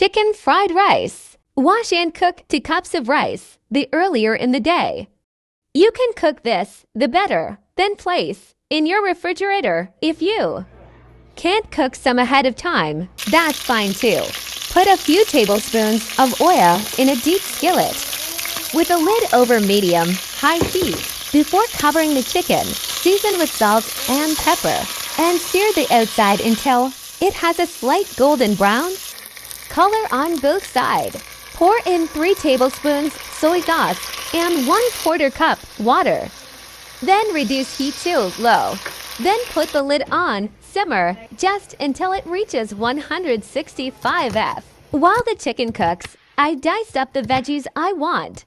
Chicken fried rice. Wash and cook 2 cups of rice the earlier in the day. You can cook this the better, then place in your refrigerator if you can't cook some ahead of time. That's fine too. Put a few tablespoons of oil in a deep skillet with a lid over medium-high heat. Before covering the chicken, season with salt and pepper and sear the outside until it has a slight golden brown color on both sides. Pour in 3 tablespoons soy sauce and 1/4 cup water. Then reduce heat to low. Then put the lid on, simmer just until it reaches 165 F. While the chicken cooks, I diced up the veggies I want.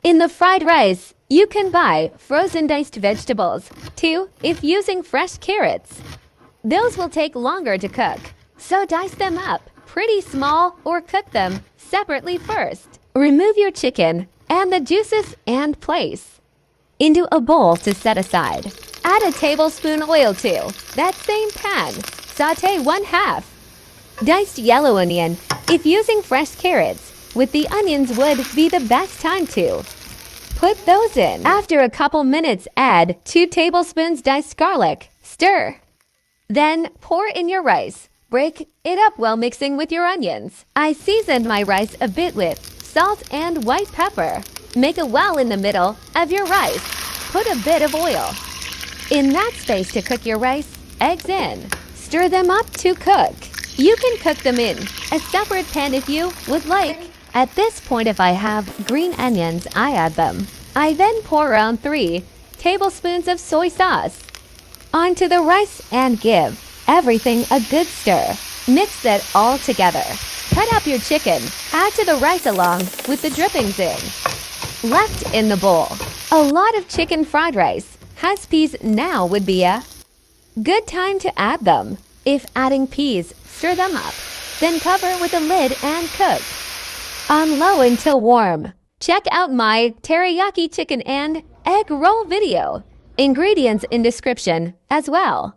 In the fried rice, you can buy frozen diced vegetables, too, if using fresh carrots. Those will take longer to cook, so dice them up pretty small or cook them separately first. Remove your chicken and the juices and place into a bowl to set aside. Add a tablespoon oil to that same pan. Saute 1/2 diced yellow onion. If using fresh carrots, with the onions would be the best time to put those in. After a couple minutes, add 2 tablespoons diced garlic. Stir. Then pour in your rice. Break it up while mixing with your onions. I seasoned my rice a bit with salt and white pepper. Make a well in the middle of your rice. Put a bit of oil in that space to cook your rice, eggs in. Stir them up to cook. You can cook them in a separate pan if you would like. At this point, if I have green onions, I add them. I then pour around 3 tablespoons of soy sauce onto the rice and give everything a good stir. Mix that all together. Cut up your chicken. Add to the rice along with the drippings left in the bowl. A lot of chicken fried rice has peas. Now would be a good time to add them. If adding peas, stir them up. Then cover with a lid and cook on low until warm. Check out my teriyaki chicken and egg roll video. Ingredients in description as well.